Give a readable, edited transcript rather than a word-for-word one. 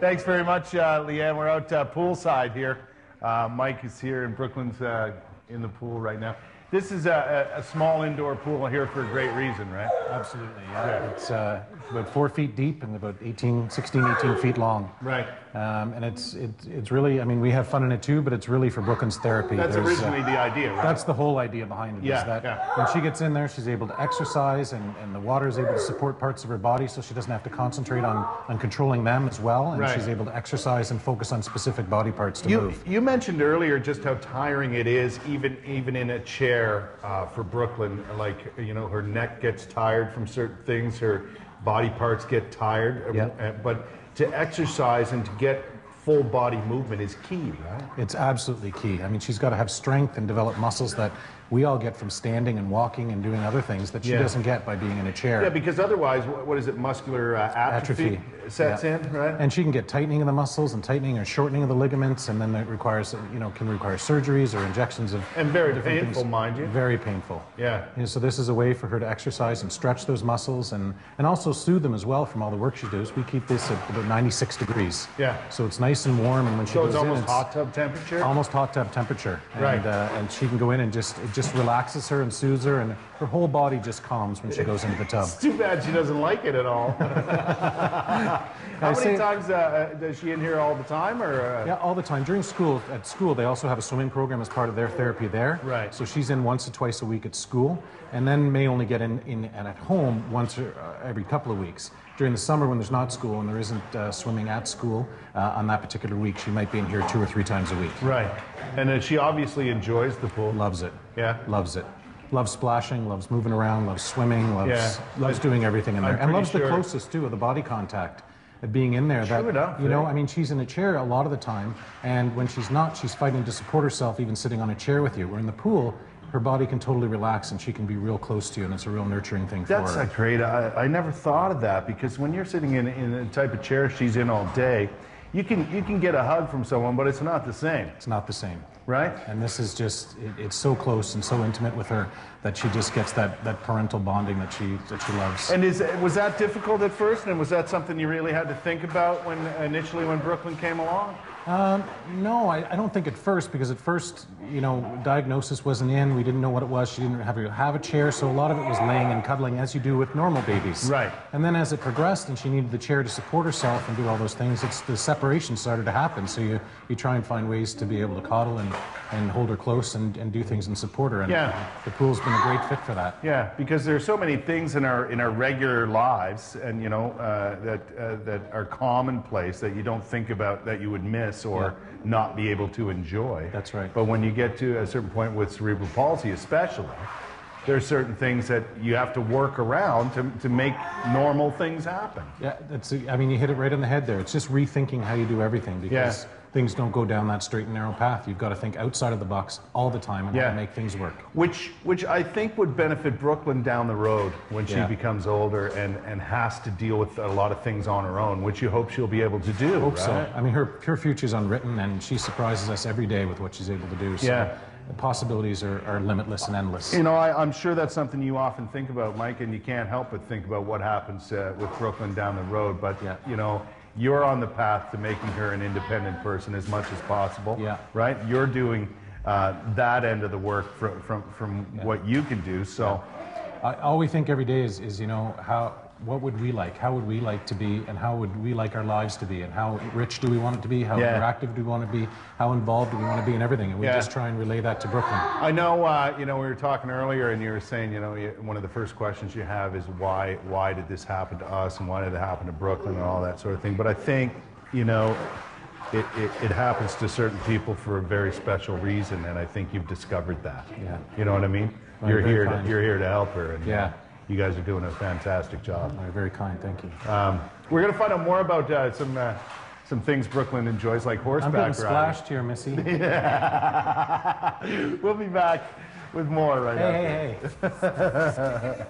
Thanks very much, Leanne. We're out poolside here. Mike is here in Brooklyn's in the pool right now. This is a small indoor pool here for a great reason, right? Absolutely, yeah. It's about 4 feet deep and about 18 feet long. Right. And it's really, I mean, we have fun in it too, but it's really for Brooklyn's therapy. That's originally the idea, right? That's the whole idea behind it. Yeah, is that when she gets in there, she's able to exercise, and the water is able to support parts of her body, so she doesn't have to concentrate on controlling them as well, and she's able to exercise and focus on specific body parts to move. You mentioned earlier just how tiring it is, even in a chair, for Brooklyn. Like, you know, her neck gets tired from certain things, her body parts get tired, but to exercise and to get full body movement is key, right? It's absolutely key. I mean, she's got to have strength and develop muscles that we all get from standing and walking and doing other things that she doesn't get by being in a chair. Yeah, because otherwise, what is it, muscular atrophy sets in, right? And she can get tightening of the muscles and tightening or shortening of the ligaments, and then it requires, you know, can require surgeries or injections of and very painful, things. mind you. Very painful. Yeah. You know, so this is a way for her to exercise and stretch those muscles and also soothe them as well from all the work she does. We keep this at about 96 degrees. Yeah. So it's nice and warm, and when she goes in, it's hot tub temperature. Almost hot tub temperature. Right. And she can go in and it just relaxes her and soothes her, and her whole body just calms when she goes into the tub. It's too bad she doesn't like it at all. How many times does she in here all the time, or? Yeah, all the time. During school, at school, they also have a swimming program as part of their therapy there. Right. So she's in once or twice a week at school, and then may only get in and at home once or every couple of weeks. During the summer, when there's not school and there isn't swimming at school on that particular week, she might be in here 2 or 3 times a week. Right. And she obviously enjoys the pool. Loves it. Yeah. Loves it. Loves splashing, loves moving around, loves swimming, loves doing everything in there. And loves the closest, too, of the body contact of being in there. True enough. You know, I mean, she's in a chair a lot of the time, and when she's not, she's fighting to support herself, even sitting on a chair with you. Where in the pool, her body can totally relax, and she can be real close to you, and it's a real nurturing thing for her. That's great. I never thought of that, because when you're sitting in the type of chair she's in all day, you can get a hug from someone, but it's not the same. It's not the same. Right? And this is just, it's so close and so intimate with her that she just gets that parental bonding that she loves. And was that difficult at first, and was that something you really had to think about initially when Brooklyn came along? No, I don't think at first, because at first, you know, diagnosis wasn't in, we didn't know what it was, she didn't have a chair, so a lot of it was laying and cuddling as you do with normal babies. Right. And then as it progressed and she needed the chair to support herself and do all those things, the separation started to happen, so you try and find ways to be able to coddle and hold her close and do things and support her, and the pool's been a great fit for that. Yeah, because there are so many things in our regular lives, and you know, that are commonplace that you don't think about, that you would miss or not be able to enjoy. That's right. But when you get to a certain point with cerebral palsy especially, there are certain things that you have to work around to make normal things happen. Yeah, I mean, you hit it right on the head there. It's just rethinking how you do everything, because things don't go down that straight and narrow path. You've got to think outside of the box all the time and how to make things work. Which I think would benefit Brooklyn down the road when she becomes older and has to deal with a lot of things on her own, which you hope she'll be able to do. Hope so. I mean, her future's unwritten, and she surprises us every day with what she's able to do. So the possibilities are limitless and endless. You know, I'm sure that's something you often think about, Mike, and you can't help but think about what happens with Brooklyn down the road. But, you know, you're on the path to making her an independent person as much as possible, right? You're doing that end of the work from what you can do. So, all we think every day is, you know, what would we like? How would we like to be, and how would we like our lives to be, and how rich do we want it to be? How interactive do we want to be? How involved do we want to be in everything? And we just try and relay that to Brooklyn. I know, you know, we were talking earlier, and you were saying, you know, one of the first questions you have is why did this happen to us, and why did it happen to Brooklyn, and all that sort of thing. But I think, you know, it happens to certain people for a very special reason, and I think you've discovered that. Yeah. You know what I mean? Well, you're here to help her, and you guys are doing a fantastic job. Very kind, thank you. We're going to find out more about some things Brooklyn enjoys, like horseback riding. I'm getting splashed here, Missy. We'll be back with more right after. Hey.